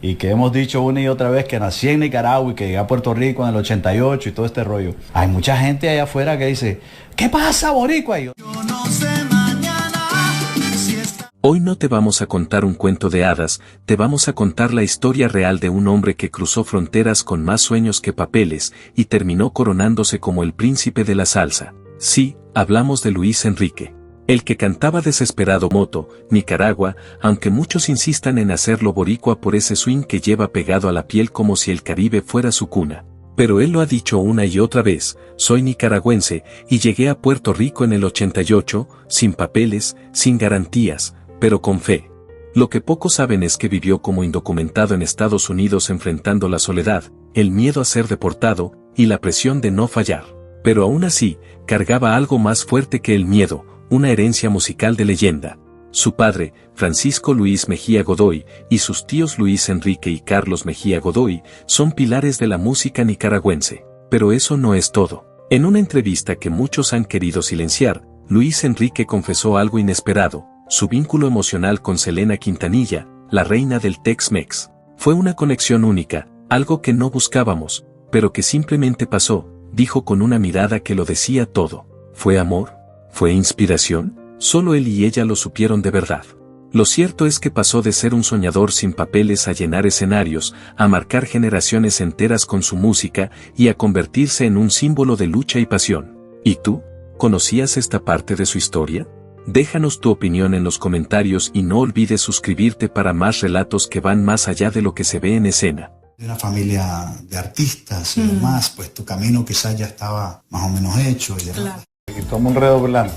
Y que hemos dicho una y otra vez que nací en Nicaragua y que llegué a Puerto Rico en el 88 y todo este rollo. Hay mucha gente allá afuera que dice, ¿qué pasa, boricua? Yo no sé mañana si está... Hoy no te vamos a contar un cuento de hadas, te vamos a contar la historia real de un hombre que cruzó fronteras con más sueños que papeles y terminó coronándose como el príncipe de la salsa. Sí, hablamos de Luis Enrique. El que cantaba desesperado Moto, Nicaragua, aunque muchos insistan en hacerlo boricua por ese swing que lleva pegado a la piel como si el Caribe fuera su cuna. Pero él lo ha dicho una y otra vez, soy nicaragüense y llegué a Puerto Rico en el 88, sin papeles, sin garantías, pero con fe. Lo que pocos saben es que vivió como indocumentado en Estados Unidos enfrentando la soledad, el miedo a ser deportado y la presión de no fallar. Pero aún así, cargaba algo más fuerte que el miedo, una herencia musical de leyenda. Su padre, Francisco Luis Mejía Godoy, y sus tíos Luis Enrique y Carlos Mejía Godoy, son pilares de la música nicaragüense. Pero eso no es todo. En una entrevista que muchos han querido silenciar, Luis Enrique confesó algo inesperado, su vínculo emocional con Selena Quintanilla, la reina del Tex-Mex. Fue una conexión única, algo que no buscábamos, pero que simplemente pasó, dijo con una mirada que lo decía todo. ¿Fue amor? ¿Fue inspiración? Solo él y ella lo supieron de verdad. Lo cierto es que pasó de ser un soñador sin papeles a llenar escenarios, a marcar generaciones enteras con su música y a convertirse en un símbolo de lucha y pasión. ¿Y tú? ¿Conocías esta parte de su historia? Déjanos tu opinión en los comentarios y no olvides suscribirte para más relatos que van más allá de lo que se ve en escena. De una familia de artistas y demás, pues tu camino quizás ya estaba más o menos hecho y demás. Claro. Y toma un redoblante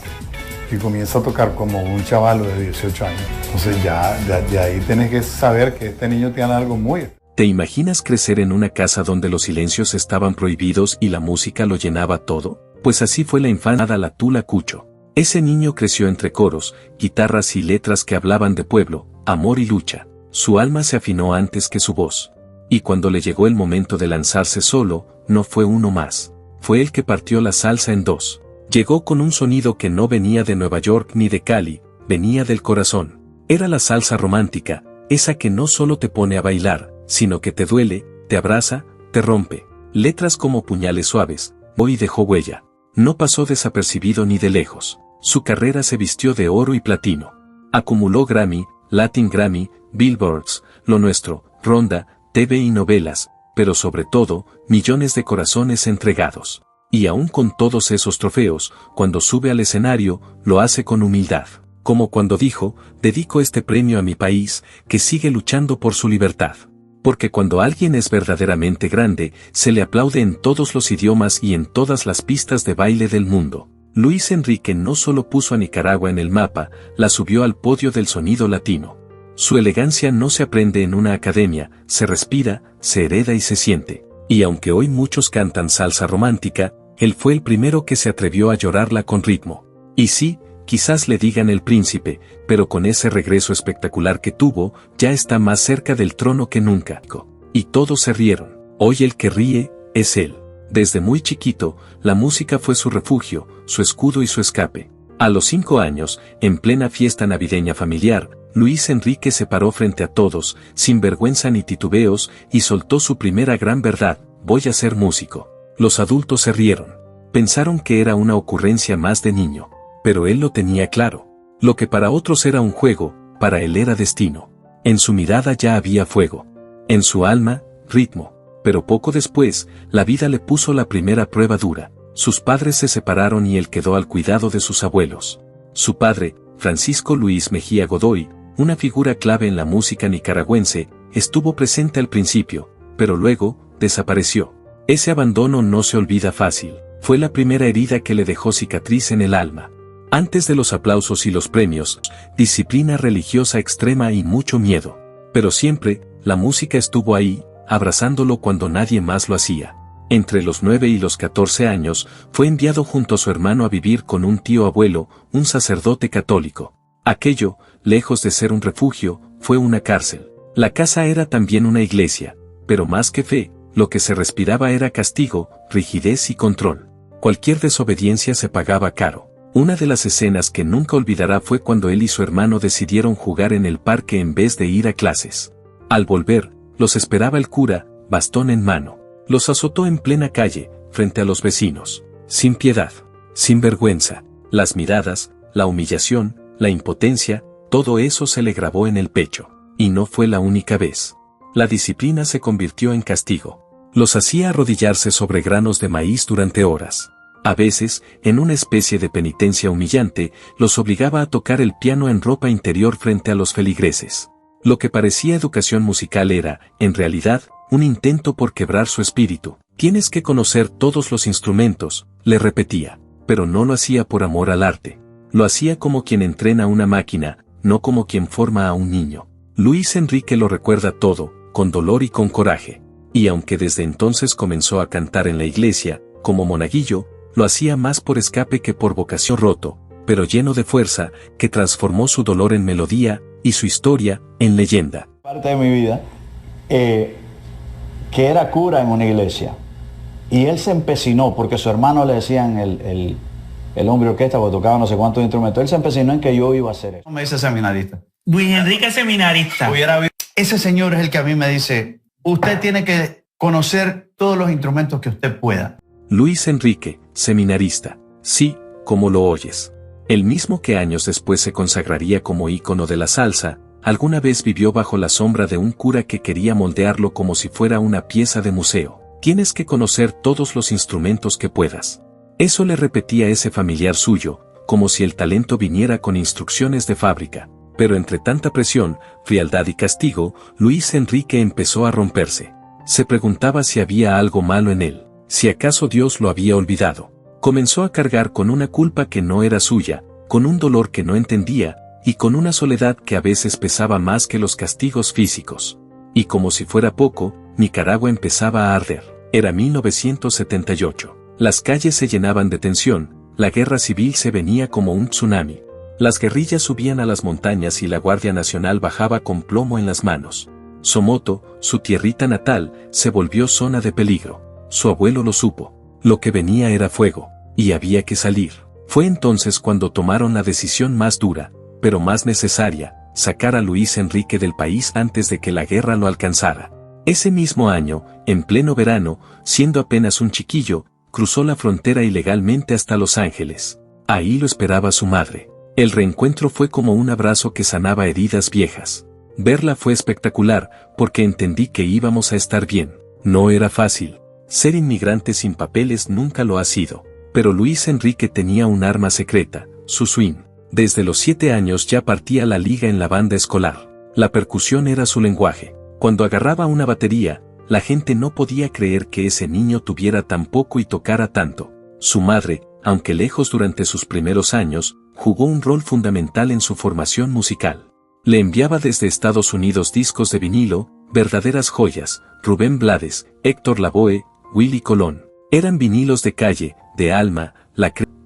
y comienza a tocar como un chavalo de 18 años. Entonces ya de ahí tienes que saber que este niño tiene algo muy... ¿Te imaginas crecer en una casa donde los silencios estaban prohibidos y la música lo llenaba todo? Pues así fue la infancia de la Tula Cucho. Ese niño creció entre coros, guitarras y letras que hablaban de pueblo, amor y lucha. Su alma se afinó antes que su voz. Y cuando le llegó el momento de lanzarse solo, no fue uno más. Fue el que partió la salsa en dos. Llegó con un sonido que no venía de Nueva York ni de Cali, venía del corazón. Era la salsa romántica, esa que no solo te pone a bailar, sino que te duele, te abraza, te rompe. Letras como puñales suaves, hoy dejó huella. No pasó desapercibido ni de lejos. Su carrera se vistió de oro y platino. Acumuló Grammy, Latin Grammy, Billboards, Lo Nuestro, Ronda, TV y novelas, pero sobre todo, millones de corazones entregados. Y aún con todos esos trofeos, cuando sube al escenario, lo hace con humildad. Como cuando dijo, dedico este premio a mi país, que sigue luchando por su libertad. Porque cuando alguien es verdaderamente grande, se le aplaude en todos los idiomas y en todas las pistas de baile del mundo. Luis Enrique no solo puso a Nicaragua en el mapa, la subió al podio del sonido latino. Su elegancia no se aprende en una academia, se respira, se hereda y se siente. Y aunque hoy muchos cantan salsa romántica, él fue el primero que se atrevió a llorarla con ritmo. Y sí, quizás le digan el príncipe, pero con ese regreso espectacular que tuvo, ya está más cerca del trono que nunca. Y todos se rieron. Hoy el que ríe, es él. Desde muy chiquito, la música fue su refugio, su escudo y su escape. A los 5 años, en plena fiesta navideña familiar, Luis Enrique se paró frente a todos, sin vergüenza ni titubeos, y soltó su primera gran verdad, voy a ser músico. Los adultos se rieron. Pensaron que era una ocurrencia más de niño. Pero él lo tenía claro. Lo que para otros era un juego, para él era destino. En su mirada ya había fuego. En su alma, ritmo. Pero poco después, la vida le puso la primera prueba dura. Sus padres se separaron y él quedó al cuidado de sus abuelos. Su padre, Francisco Luis Mejía Godoy, una figura clave en la música nicaragüense, estuvo presente al principio, pero luego, desapareció. Ese abandono no se olvida fácil. Fue la primera herida que le dejó cicatriz en el alma. Antes de los aplausos y los premios, disciplina religiosa extrema y mucho miedo. Pero siempre, la música estuvo ahí, abrazándolo cuando nadie más lo hacía. Entre los 9 y los 14 años, fue enviado junto a su hermano a vivir con un tío abuelo, un sacerdote católico. Aquello, lejos de ser un refugio, fue una cárcel. La casa era también una iglesia, pero más que fe, lo que se respiraba era castigo, rigidez y control. Cualquier desobediencia se pagaba caro. Una de las escenas que nunca olvidará fue cuando él y su hermano decidieron jugar en el parque en vez de ir a clases. Al volver, los esperaba el cura, bastón en mano. Los azotó en plena calle, frente a los vecinos. Sin piedad, sin vergüenza. Las miradas, la humillación, la impotencia, todo eso se le grabó en el pecho. Y no fue la única vez. La disciplina se convirtió en castigo. Los hacía arrodillarse sobre granos de maíz durante horas. A veces, en una especie de penitencia humillante, los obligaba a tocar el piano en ropa interior frente a los feligreses. Lo que parecía educación musical era, en realidad, un intento por quebrar su espíritu. Tienes que conocer todos los instrumentos, le repetía, pero no lo hacía por amor al arte. Lo hacía como quien entrena una máquina, no como quien forma a un niño. Luis Enrique lo recuerda todo, con dolor y con coraje. Y aunque desde entonces comenzó a cantar en la iglesia, como monaguillo, lo hacía más por escape que por vocación roto, pero lleno de fuerza, que transformó su dolor en melodía, y su historia, en leyenda. Parte de mi vida, que era cura en una iglesia. Y él se empecinó, porque su hermano le decían el hombre orquesta, porque tocaba no sé cuántos instrumentos. Él se empecinó en que yo iba a hacer eso. Me dice seminarista. Luis Enrique seminarista. Ese señor es el que a mí me dice, usted tiene que conocer todos los instrumentos que usted pueda. Luis Enrique, seminarista. Sí, como lo oyes. El mismo que años después se consagraría como ícono de la salsa, alguna vez vivió bajo la sombra de un cura que quería moldearlo como si fuera una pieza de museo. Tienes que conocer todos los instrumentos que puedas. Eso le repetía ese familiar suyo, como si el talento viniera con instrucciones de fábrica. Pero entre tanta presión, frialdad y castigo, Luis Enrique empezó a romperse. Se preguntaba si había algo malo en él, si acaso Dios lo había olvidado. Comenzó a cargar con una culpa que no era suya, con un dolor que no entendía, y con una soledad que a veces pesaba más que los castigos físicos. Y como si fuera poco, Nicaragua empezaba a arder. Era 1978. Las calles se llenaban de tensión, la guerra civil se venía como un tsunami. Las guerrillas subían a las montañas y la Guardia Nacional bajaba con plomo en las manos. Somoto, su tierrita natal, se volvió zona de peligro. Su abuelo lo supo. Lo que venía era fuego, y había que salir. Fue entonces cuando tomaron la decisión más dura, pero más necesaria, sacar a Luis Enrique del país antes de que la guerra lo alcanzara. Ese mismo año, en pleno verano, siendo apenas un chiquillo, cruzó la frontera ilegalmente hasta Los Ángeles. Ahí lo esperaba su madre. El reencuentro fue como un abrazo que sanaba heridas viejas. Verla fue espectacular, porque entendí que íbamos a estar bien. No era fácil. Ser inmigrante sin papeles nunca lo ha sido. Pero Luis Enrique tenía un arma secreta, su swing. Desde los 7 años ya partía la liga en la banda escolar. La percusión era su lenguaje. Cuando agarraba una batería, la gente no podía creer que ese niño tuviera tan poco y tocara tanto. Su madre, aunque lejos durante sus primeros años, jugó un rol fundamental en su formación musical. Le enviaba desde Estados Unidos discos de vinilo, verdaderas joyas, Rubén Blades, Héctor Lavoe, Willy Colón. Eran vinilos de calle, de Alma,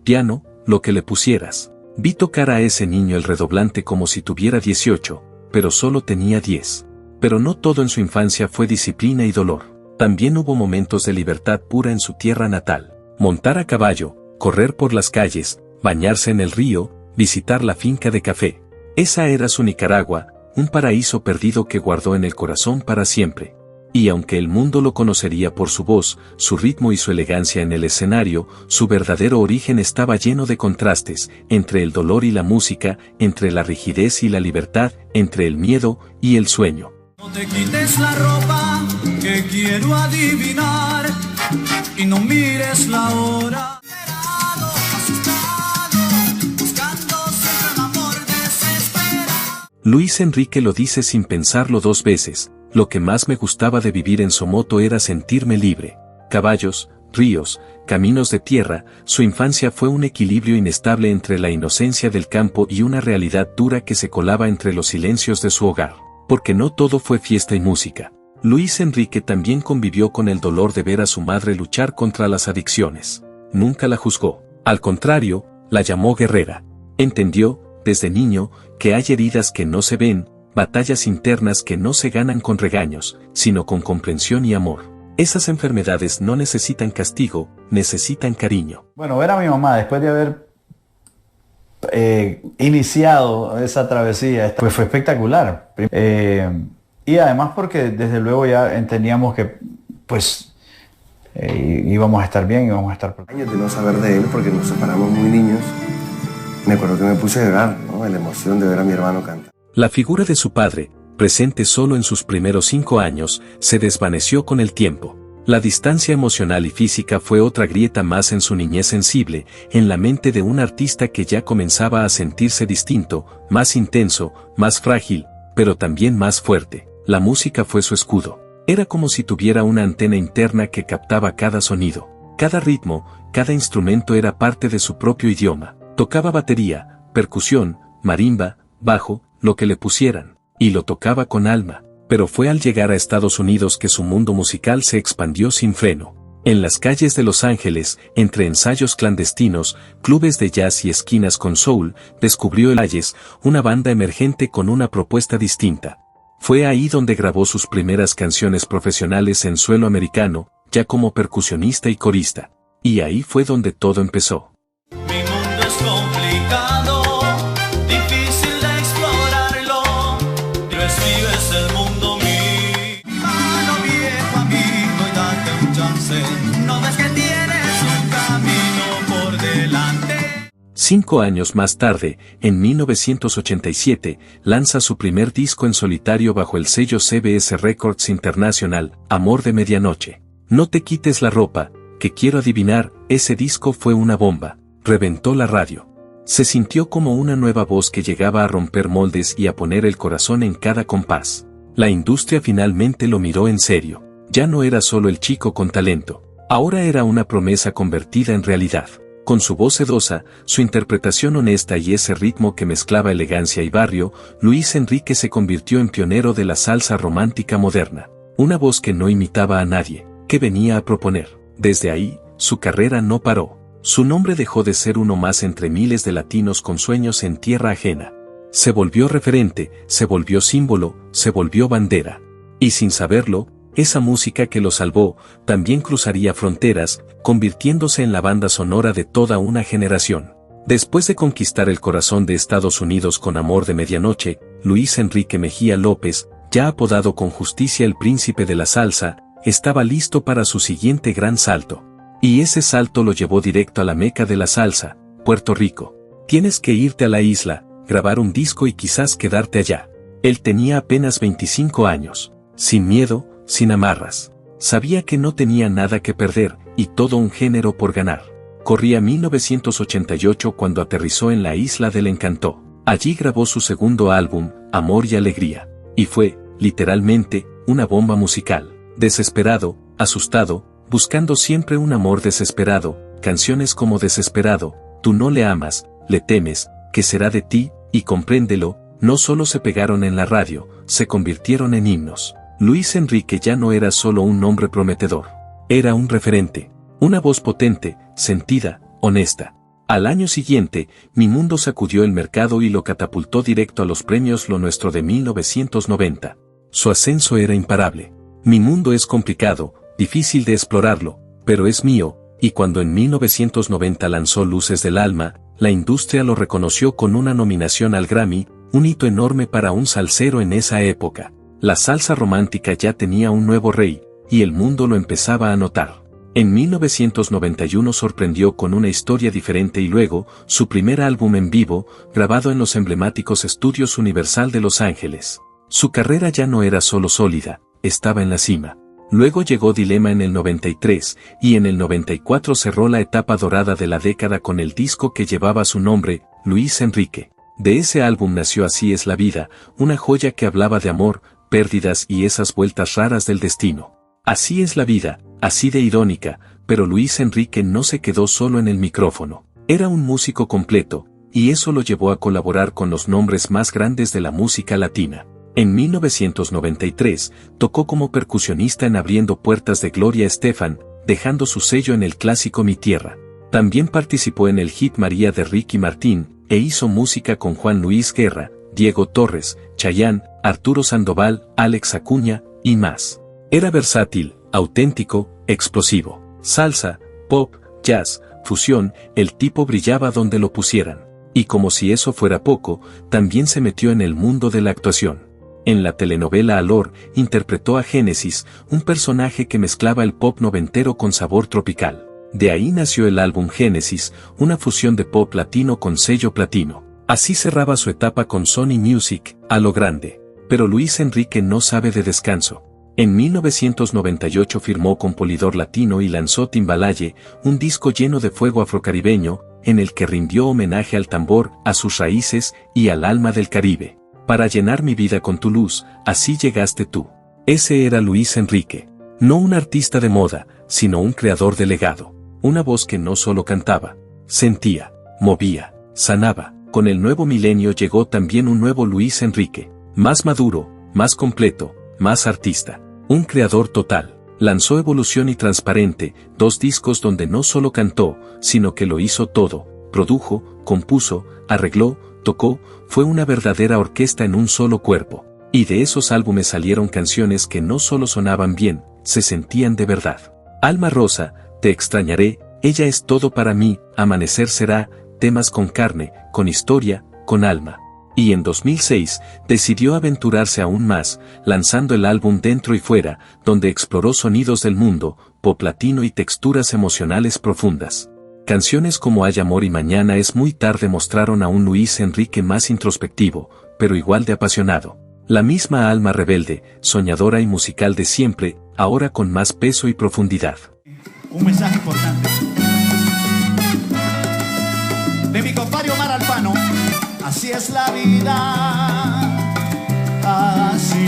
piano, lo que le pusieras. Vi tocar a ese niño el redoblante como si tuviera 18, pero solo tenía 10. Pero no todo en su infancia fue disciplina y dolor. También hubo momentos de libertad pura en su tierra natal. Montar a caballo, correr por las calles, bañarse en el río, visitar la finca de café. Esa era su Nicaragua, un paraíso perdido que guardó en el corazón para siempre. Y aunque el mundo lo conocería por su voz, su ritmo y su elegancia en el escenario, su verdadero origen estaba lleno de contrastes, entre el dolor y la música, entre la rigidez y la libertad, entre el miedo y el sueño. No te quites la ropa, que quiero adivinar, y no mires la hora. Luis Enrique lo dice sin pensarlo 2 veces. Lo que más me gustaba de vivir en Somoto era sentirme libre. Caballos, ríos, caminos de tierra, su infancia fue un equilibrio inestable entre la inocencia del campo y una realidad dura que se colaba entre los silencios de su hogar. Porque no todo fue fiesta y música. Luis Enrique también convivió con el dolor de ver a su madre luchar contra las adicciones. Nunca la juzgó. Al contrario, la llamó guerrera. Entendió, desde niño, que hay heridas que no se ven, batallas internas que no se ganan con regaños, sino con comprensión y amor. Esas enfermedades no necesitan castigo, necesitan cariño. Bueno, ver a mi mamá después de haber iniciado esa travesía, pues fue espectacular. Y además porque desde luego ya entendíamos que pues íbamos a estar bien, íbamos a estar... Años de no saber de él porque nos separamos muy niños. Me acuerdo que me puse a llorar, ¿no? De la emoción de ver a mi hermano cantar. La figura de su padre, presente solo en sus primeros 5 años, se desvaneció con el tiempo. La distancia emocional y física fue otra grieta más en su niñez sensible, en la mente de un artista que ya comenzaba a sentirse distinto, más intenso, más frágil, pero también más fuerte. La música fue su escudo. Era como si tuviera una antena interna que captaba cada sonido. Cada ritmo, cada instrumento era parte de su propio idioma. Tocaba batería, percusión, marimba, bajo, lo que le pusieran, y lo tocaba con alma. Pero fue al llegar a Estados Unidos que su mundo musical se expandió sin freno. En las calles de Los Ángeles, entre ensayos clandestinos, clubes de jazz y esquinas con soul, descubrió el Ayes, una banda emergente con una propuesta distinta. Fue ahí donde grabó sus primeras canciones profesionales en suelo americano, ya como percusionista y corista. Y ahí fue donde todo empezó. Mi mundo es complicado, difícil de explorarlo. Dios mío es el mundo mío. Mano viejo amigo y date un chance. No ves que tienes un camino por delante. 5 años más tarde, en 1987, lanza su primer disco en solitario bajo el sello CBS Records International, Amor de Medianoche. No te quites la ropa, que quiero adivinar, ese disco fue una bomba, reventó la radio. Se sintió como una nueva voz que llegaba a romper moldes y a poner el corazón en cada compás. La industria finalmente lo miró en serio. Ya no era solo el chico con talento, ahora era una promesa convertida en realidad. Con su voz sedosa, su interpretación honesta y ese ritmo que mezclaba elegancia y barrio, Luis Enrique se convirtió en pionero de la salsa romántica moderna. Una voz que no imitaba a nadie, que venía a proponer. Desde ahí, su carrera no paró. Su nombre dejó de ser uno más entre miles de latinos con sueños en tierra ajena. Se volvió referente, se volvió símbolo, se volvió bandera. Y sin saberlo, esa música que lo salvó, también cruzaría fronteras, convirtiéndose en la banda sonora de toda una generación. Después de conquistar el corazón de Estados Unidos con Amor de Medianoche, Luis Enrique Mejía López, ya apodado con justicia el príncipe de la salsa, estaba listo para su siguiente gran salto. Y ese salto lo llevó directo a la meca de la salsa, Puerto Rico. Tienes que irte a la isla, grabar un disco y quizás quedarte allá. Él tenía apenas 25 años, sin miedo, sin amarras. Sabía que no tenía nada que perder, y todo un género por ganar. Corría 1988 cuando aterrizó en la isla del Encanto. Allí grabó su segundo álbum, Amor y Alegría. Y fue, literalmente, una bomba musical. Desesperado, asustado, buscando siempre un amor desesperado, canciones como Desesperado, Tú no le amas, le temes, ¿qué será de ti? Y Compréndelo, no solo se pegaron en la radio, se convirtieron en himnos. Luis Enrique ya no era solo un nombre prometedor. Era un referente. Una voz potente, sentida, honesta. Al año siguiente, Mi Mundo sacudió el mercado y lo catapultó directo a los premios Lo Nuestro de 1990. Su ascenso era imparable. Mi mundo es complicado, difícil de explorarlo, pero es mío, y cuando en 1990 lanzó Luces del Alma, la industria lo reconoció con una nominación al Grammy, un hito enorme para un salsero en esa época. La salsa romántica ya tenía un nuevo rey, y el mundo lo empezaba a notar. En 1991 sorprendió con una historia diferente y luego, su primer álbum en vivo, grabado en los emblemáticos estudios Universal de Los Ángeles. Su carrera ya no era solo sólida, estaba en la cima. Luego llegó Dilema en el 93, y en el 94 cerró la etapa dorada de la década con el disco que llevaba su nombre, Luis Enrique. De ese álbum nació Así es la vida, una joya que hablaba de amor, pérdidas y esas vueltas raras del destino. Así es la vida, así de irónica, pero Luis Enrique no se quedó solo en el micrófono. Era un músico completo, y eso lo llevó a colaborar con los nombres más grandes de la música latina. En 1993, tocó como percusionista en Abriendo Puertas de Gloria Estefan, dejando su sello en el clásico Mi Tierra. También participó en el hit María de Ricky Martin, e hizo música con Juan Luis Guerra, Diego Torres, Chayanne, Arturo Sandoval, Alex Acuña, y más. Era versátil, auténtico, explosivo. Salsa, pop, jazz, fusión, el tipo brillaba donde lo pusieran. Y como si eso fuera poco, también se metió en el mundo de la actuación. En la telenovela Alor, interpretó a Génesis, un personaje que mezclaba el pop noventero con sabor tropical. De ahí nació el álbum Génesis, una fusión de pop latino con sello platino. Así cerraba su etapa con Sony Music, a lo grande. Pero Luis Enrique no sabe de descanso. En 1998 firmó con Polydor Latino y lanzó Timbalaye, un disco lleno de fuego afrocaribeño, en el que rindió homenaje al tambor, a sus raíces y al alma del Caribe. Para llenar mi vida con tu luz, así llegaste tú. Ese era Luis Enrique. No un artista de moda, sino un creador de legado. Una voz que no solo cantaba, sentía, movía, sanaba. Con el nuevo milenio llegó también un nuevo Luis Enrique. Más maduro, más completo, más artista. Un creador total. Lanzó Evolución y Transparente, 2 discos donde no solo cantó, sino que lo hizo todo. Produjo, compuso, arregló, tocó, fue una verdadera orquesta en un solo cuerpo. Y de esos álbumes salieron canciones que no solo sonaban bien, se sentían de verdad. Alma Rosa, Te extrañaré, Ella es todo para mí, Amanecer será, temas con carne, con historia, con alma. Y en 2006, decidió aventurarse aún más, lanzando el álbum Dentro y Fuera, donde exploró sonidos del mundo, pop latino y texturas emocionales profundas. Canciones como Hay amor y Mañana es muy tarde mostraron a un Luis Enrique más introspectivo, pero igual de apasionado. La misma alma rebelde, soñadora y musical de siempre, ahora con más peso y profundidad. Un mensaje importante de mi compadre Omar Alfano. Así es la vida, así.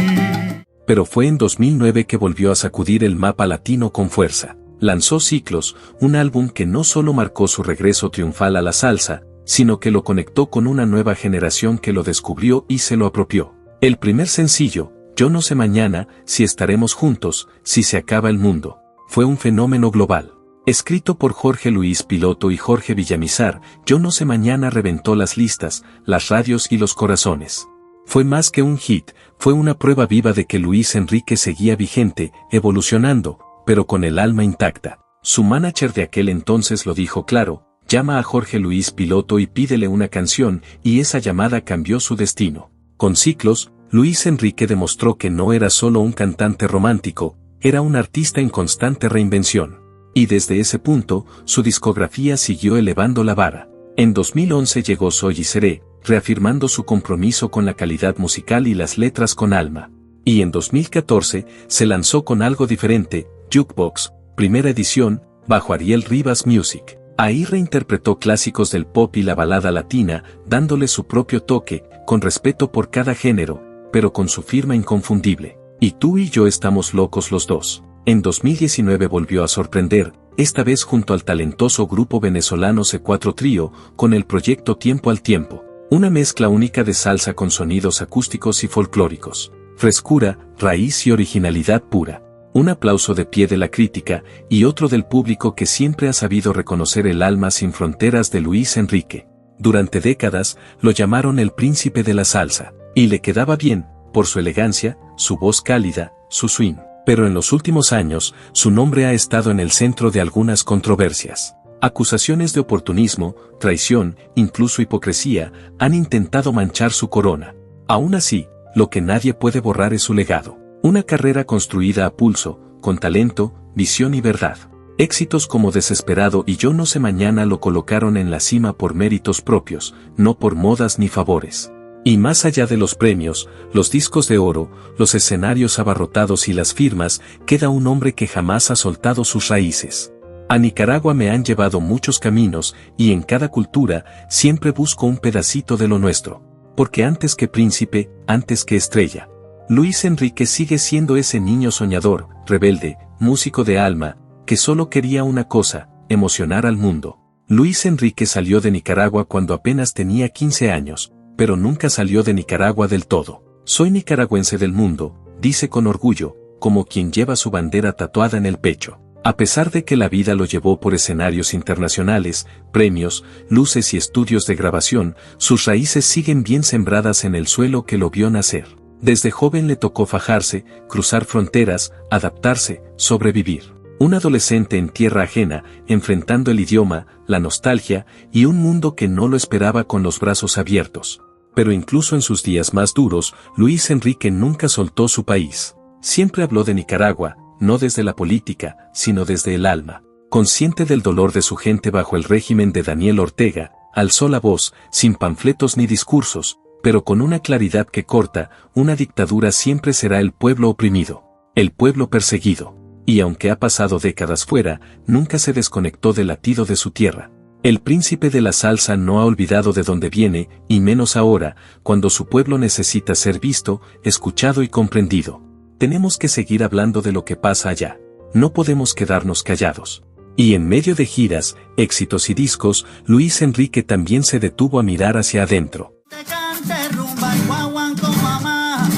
Pero fue en 2009 que volvió a sacudir el mapa latino con fuerza. Lanzó Ciclos, un álbum que no solo marcó su regreso triunfal a la salsa, sino que lo conectó con una nueva generación que lo descubrió y se lo apropió. El primer sencillo, Yo no sé mañana, si estaremos juntos, si se acaba el mundo, fue un fenómeno global. Escrito por Jorge Luis Piloto y Jorge Villamizar, Yo no sé mañana reventó las listas, las radios y los corazones. Fue más que un hit, fue una prueba viva de que Luis Enrique seguía vigente, evolucionando, pero con el alma intacta. Su manager de aquel entonces lo dijo claro, llama a Jorge Luis Piloto y pídele una canción, y esa llamada cambió su destino. Con Ciclos, Luis Enrique demostró que no era solo un cantante romántico, era un artista en constante reinvención. Y desde ese punto, su discografía siguió elevando la vara. En 2011 llegó Soy y Seré, reafirmando su compromiso con la calidad musical y las letras con alma. Y en 2014, se lanzó con algo diferente, Jukebox, primera edición, bajo Ariel Rivas Music. Ahí reinterpretó clásicos del pop y la balada latina, dándole su propio toque, con respeto por cada género, pero con su firma inconfundible. Y tú y yo estamos locos los dos. En 2019 volvió a sorprender, esta vez junto al talentoso grupo venezolano C4 Trío, con el proyecto Tiempo al Tiempo. Una mezcla única de salsa con sonidos acústicos y folclóricos. Frescura, raíz y originalidad pura. Un aplauso de pie de la crítica, y otro del público que siempre ha sabido reconocer el alma sin fronteras de Luis Enrique. Durante décadas, lo llamaron el príncipe de la salsa, y le quedaba bien, por su elegancia, su voz cálida, su swing. Pero en los últimos años, su nombre ha estado en el centro de algunas controversias. Acusaciones de oportunismo, traición, incluso hipocresía, han intentado manchar su corona. Aún así, lo que nadie puede borrar es su legado. Una carrera construida a pulso, con talento, visión y verdad. Éxitos como Desesperado y Yo no sé mañana lo colocaron en la cima por méritos propios, no por modas ni favores. Y más allá de los premios, los discos de oro, los escenarios abarrotados y las firmas, queda un hombre que jamás ha soltado sus raíces. A Nicaragua me han llevado muchos caminos, y en cada cultura, siempre busco un pedacito de lo nuestro. Porque antes que príncipe, antes que estrella. Luis Enrique sigue siendo ese niño soñador, rebelde, músico de alma, que solo quería una cosa, emocionar al mundo. Luis Enrique salió de Nicaragua cuando apenas tenía 15 años, pero nunca salió de Nicaragua del todo. Soy nicaragüense del mundo, dice con orgullo, como quien lleva su bandera tatuada en el pecho. A pesar de que la vida lo llevó por escenarios internacionales, premios, luces y estudios de grabación, sus raíces siguen bien sembradas en el suelo que lo vio nacer. Desde joven le tocó fajarse, cruzar fronteras, adaptarse, sobrevivir. Un adolescente en tierra ajena, enfrentando el idioma, la nostalgia y un mundo que no lo esperaba con los brazos abiertos. Pero incluso en sus días más duros, Luis Enrique nunca soltó su país. Siempre habló de Nicaragua, no desde la política, sino desde el alma. Consciente del dolor de su gente bajo el régimen de Daniel Ortega, alzó la voz, sin panfletos ni discursos, pero con una claridad que corta: una dictadura siempre será el pueblo oprimido, el pueblo perseguido. Y aunque ha pasado décadas fuera, nunca se desconectó del latido de su tierra. El príncipe de la salsa no ha olvidado de dónde viene, y menos ahora, cuando su pueblo necesita ser visto, escuchado y comprendido. Tenemos que seguir hablando de lo que pasa allá. No podemos quedarnos callados. Y en medio de giras, éxitos y discos, Luis Enrique también se detuvo a mirar hacia adentro. Te cante rumba y guaguanco, mamá.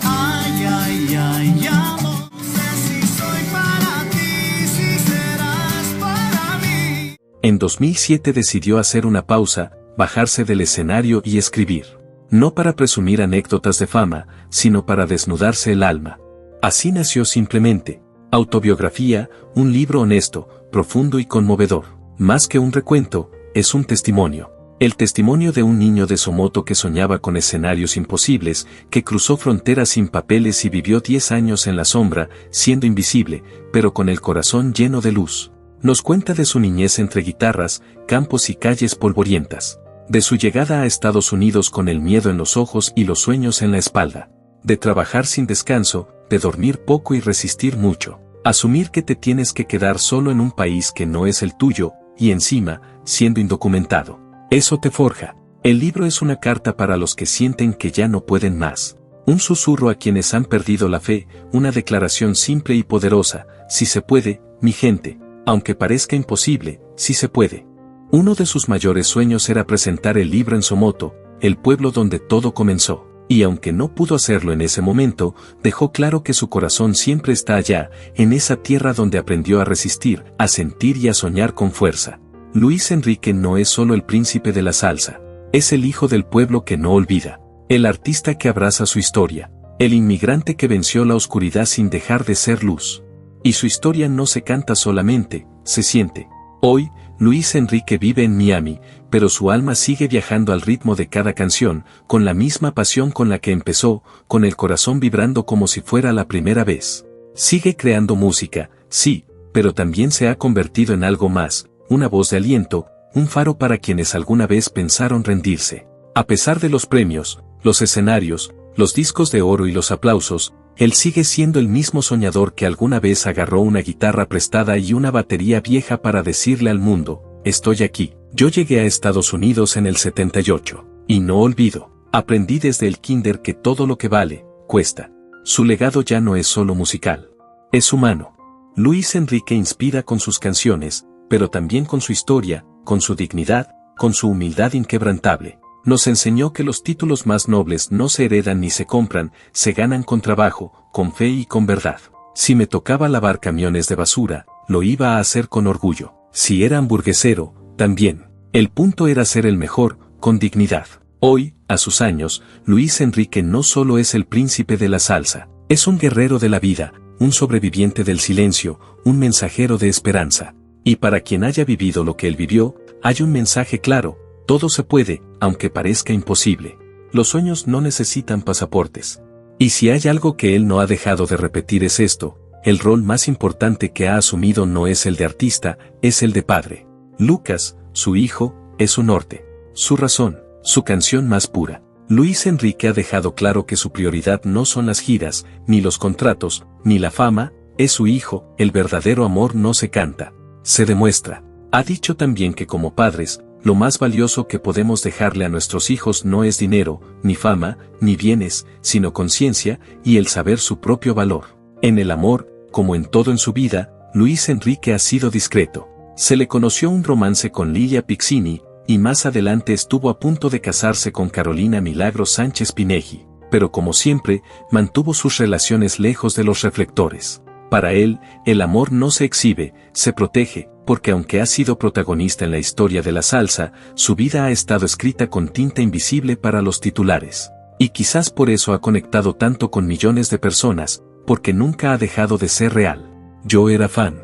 Ay, ay, ay, amo. No sé si soy para ti, si serás para mí. En 2007 decidió hacer una pausa, bajarse del escenario y escribir. No para presumir anécdotas de fama, sino para desnudarse el alma. Así nació Simplemente. Autobiografía, un libro honesto, profundo y conmovedor. Más que un recuento, es un testimonio. El testimonio de un niño de Somoto que soñaba con escenarios imposibles, que cruzó fronteras sin papeles y vivió 10 años en la sombra, siendo invisible, pero con el corazón lleno de luz. Nos cuenta de su niñez entre guitarras, campos y calles polvorientas. De su llegada a Estados Unidos con el miedo en los ojos y los sueños en la espalda. De trabajar sin descanso, de dormir poco y resistir mucho. Asumir que te tienes que quedar solo en un país que no es el tuyo, y encima, siendo indocumentado. Eso te forja. El libro es una carta para los que sienten que ya no pueden más. Un susurro a quienes han perdido la fe, una declaración simple y poderosa: si se puede, mi gente, aunque parezca imposible, sí se puede. Uno de sus mayores sueños era presentar el libro en Somoto, el pueblo donde todo comenzó. Y aunque no pudo hacerlo en ese momento, dejó claro que su corazón siempre está allá, en esa tierra donde aprendió a resistir, a sentir y a soñar con fuerza. Luis Enrique no es solo el príncipe de la salsa, es el hijo del pueblo que no olvida, el artista que abraza su historia, el inmigrante que venció la oscuridad sin dejar de ser luz. Y su historia no se canta solamente, se siente. Hoy, Luis Enrique vive en Miami, pero su alma sigue viajando al ritmo de cada canción, con la misma pasión con la que empezó, con el corazón vibrando como si fuera la primera vez. Sigue creando música, sí, pero también se ha convertido en algo más, una voz de aliento, un faro para quienes alguna vez pensaron rendirse. A pesar de los premios, los escenarios, los discos de oro y los aplausos, él sigue siendo el mismo soñador que alguna vez agarró una guitarra prestada y una batería vieja para decirle al mundo: estoy aquí. Yo llegué a Estados Unidos en el 78. Y no olvido. Aprendí desde el kinder que todo lo que vale, cuesta. Su legado ya no es solo musical. Es humano. Luis Enrique inspira con sus canciones, pero también con su historia, con su dignidad, con su humildad inquebrantable. Nos enseñó que los títulos más nobles no se heredan ni se compran, se ganan con trabajo, con fe y con verdad. Si me tocaba lavar camiones de basura, lo iba a hacer con orgullo. Si era hamburguesero, también. El punto era ser el mejor, con dignidad. Hoy, a sus años, Luis Enrique no solo es el príncipe de la salsa, es un guerrero de la vida, un sobreviviente del silencio, un mensajero de esperanza. Y para quien haya vivido lo que él vivió, hay un mensaje claro: todo se puede, aunque parezca imposible. Los sueños no necesitan pasaportes. Y si hay algo que él no ha dejado de repetir es esto: el rol más importante que ha asumido no es el de artista, es el de padre. Lucas, su hijo, es su norte, su razón, su canción más pura. Luis Enrique ha dejado claro que su prioridad no son las giras, ni los contratos, ni la fama, es su hijo. El verdadero amor no se canta, se demuestra. Ha dicho también que como padres, lo más valioso que podemos dejarle a nuestros hijos no es dinero, ni fama, ni bienes, sino conciencia y el saber su propio valor. En el amor, como en todo en su vida, Luis Enrique ha sido discreto. Se le conoció un romance con Lilia Piccini, y más adelante estuvo a punto de casarse con Carolina Milagros Sánchez Pineji, pero como siempre, mantuvo sus relaciones lejos de los reflectores. Para él, el amor no se exhibe, se protege, porque aunque ha sido protagonista en la historia de la salsa, su vida ha estado escrita con tinta invisible para los titulares. Y quizás por eso ha conectado tanto con millones de personas, porque nunca ha dejado de ser real. Yo era fan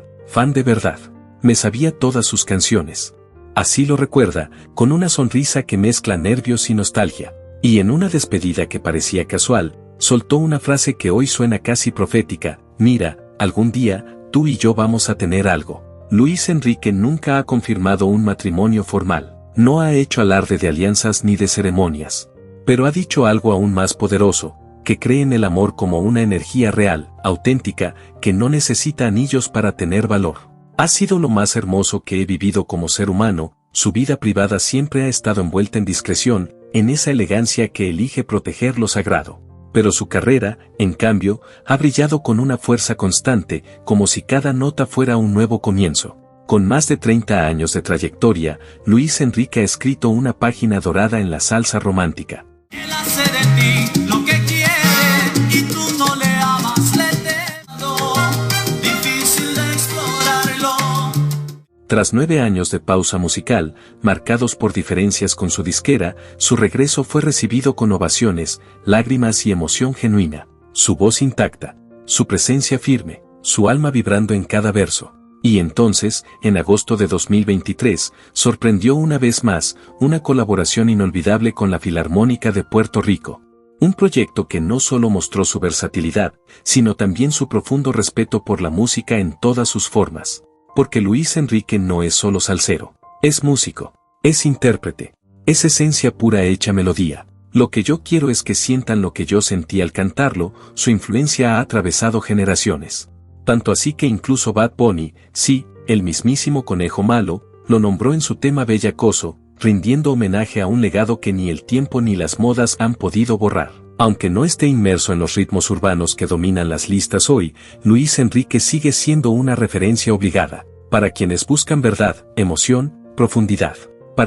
de verdad. Me sabía todas sus canciones. Así lo recuerda, con una sonrisa que mezcla nervios y nostalgia. Y en una despedida que parecía casual, soltó una frase que hoy suena casi profética: mira, algún día, tú y yo vamos a tener algo. Luis Enrique nunca ha confirmado un matrimonio formal, no ha hecho alarde de alianzas ni de ceremonias. Pero ha dicho algo aún más poderoso, que cree en el amor como una energía real, auténtica, que no necesita anillos para tener valor. Ha sido lo más hermoso que he vivido como ser humano. Su vida privada siempre ha estado envuelta en discreción, en esa elegancia que elige proteger lo sagrado. Pero su carrera, en cambio, ha brillado con una fuerza constante, como si cada nota fuera un nuevo comienzo. Con más de 30 años de trayectoria, Luis Enrique ha escrito una página dorada en la salsa romántica. Él hace de ti lo que quiere y tú no le amas, le temes. Difícil de explorarlo. Tras 9 años de pausa musical, marcados por diferencias con su disquera, su regreso fue recibido con ovaciones, lágrimas y emoción genuina. Su voz intacta, su presencia firme, su alma vibrando en cada verso. Y entonces, en agosto de 2023, sorprendió una vez más, una colaboración inolvidable con la Filarmónica de Puerto Rico. Un proyecto que no solo mostró su versatilidad, sino también su profundo respeto por la música en todas sus formas. Porque Luis Enrique no es solo salsero, es músico, es intérprete, es esencia pura hecha melodía. Lo que yo quiero es que sientan lo que yo sentí al cantarlo. Su influencia ha atravesado generaciones. Tanto así que incluso Bad Bunny, sí, el mismísimo Conejo Malo, lo nombró en su tema Bellacoso, rindiendo homenaje a un legado que ni el tiempo ni las modas han podido borrar. Aunque no esté inmerso en los ritmos urbanos que dominan las listas hoy, Luis Enrique sigue siendo una referencia obligada, para quienes buscan verdad, emoción, profundidad.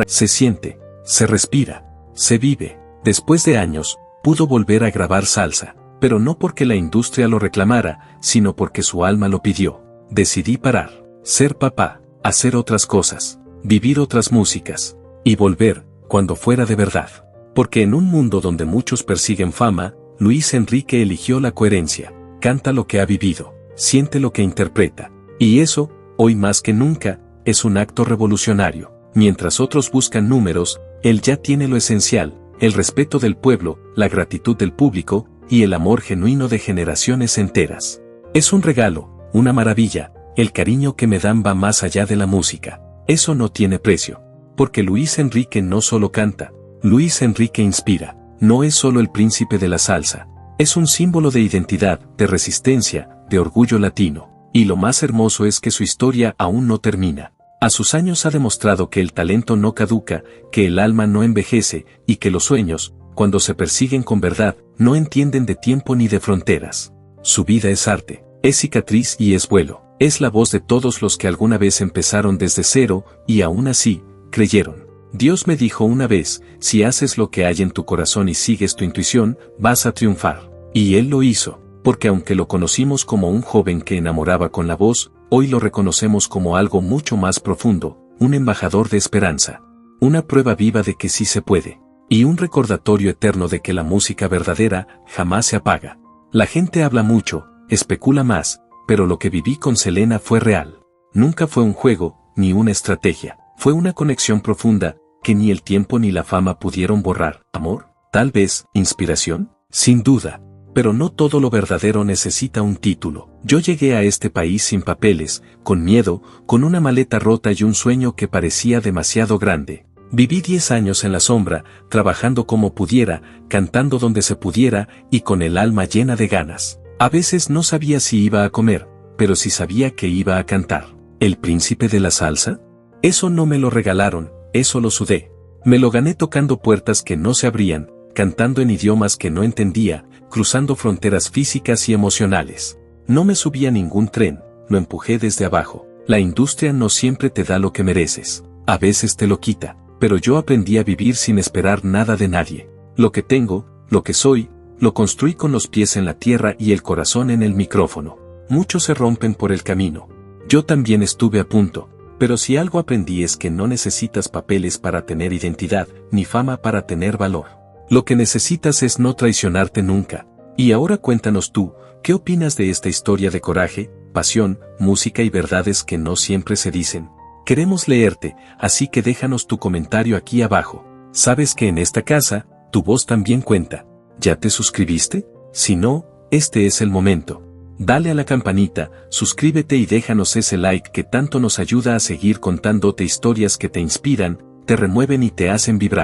Se siente, se respira, se vive. Después de años, pudo volver a grabar salsa, pero no porque la industria lo reclamara, sino porque su alma lo pidió. Decidí parar, ser papá, hacer otras cosas, vivir otras músicas, y volver, cuando fuera de verdad. Porque en un mundo donde muchos persiguen fama, Luis Enrique eligió la coherencia. Canta lo que ha vivido, siente lo que interpreta. Y eso, hoy más que nunca, es un acto revolucionario. Mientras otros buscan números, él ya tiene lo esencial: el respeto del pueblo, la gratitud del público, y el amor genuino de generaciones enteras. Es un regalo, una maravilla. El cariño que me dan va más allá de la música. Eso no tiene precio. Porque Luis Enrique no solo canta, Luis Enrique inspira. No es solo el príncipe de la salsa. Es un símbolo de identidad, de resistencia, de orgullo latino. Y lo más hermoso es que su historia aún no termina. A sus años ha demostrado que el talento no caduca, que el alma no envejece, y que los sueños, cuando se persiguen con verdad, no entienden de tiempo ni de fronteras. Su vida es arte, es cicatriz y es vuelo. Es la voz de todos los que alguna vez empezaron desde cero, y aún así, creyeron. Dios me dijo una vez: si haces lo que hay en tu corazón y sigues tu intuición, vas a triunfar. Y él lo hizo, porque aunque lo conocimos como un joven que enamoraba con la voz, hoy lo reconocemos como algo mucho más profundo, un embajador de esperanza, una prueba viva de que sí se puede, y un recordatorio eterno de que la música verdadera jamás se apaga. La gente habla mucho, especula más, pero lo que viví con Selena fue real. Nunca fue un juego, ni una estrategia, fue una conexión profunda, que ni el tiempo ni la fama pudieron borrar. ¿Amor? Tal vez. ¿Inspiración? Sin duda. Pero no todo lo verdadero necesita un título. Yo llegué a este país sin papeles, con miedo, con una maleta rota y un sueño que parecía demasiado grande. Viví 10 años en la sombra, trabajando como pudiera, cantando donde se pudiera, y con el alma llena de ganas. A veces no sabía si iba a comer, pero sí sabía que iba a cantar. ¿El príncipe de la salsa? Eso no me lo regalaron, eso lo sudé. Me lo gané tocando puertas que no se abrían, cantando en idiomas que no entendía, cruzando fronteras físicas y emocionales. No me subí a ningún tren, lo empujé desde abajo. La industria no siempre te da lo que mereces, a veces te lo quita, pero yo aprendí a vivir sin esperar nada de nadie. Lo que tengo, lo que soy, lo construí con los pies en la tierra y el corazón en el micrófono. Muchos se rompen por el camino. Yo también estuve a punto. Pero si algo aprendí es que no necesitas papeles para tener identidad, ni fama para tener valor. Lo que necesitas es no traicionarte nunca. Y ahora cuéntanos tú, ¿qué opinas de esta historia de coraje, pasión, música y verdades que no siempre se dicen? Queremos leerte, así que déjanos tu comentario aquí abajo. Sabes que en esta casa, Tu voz también cuenta. ¿Ya te suscribiste? Si no, este es el momento. Dale a la campanita, suscríbete y déjanos ese like que tanto nos ayuda a seguir contándote historias que te inspiran, te remueven y te hacen vibrar.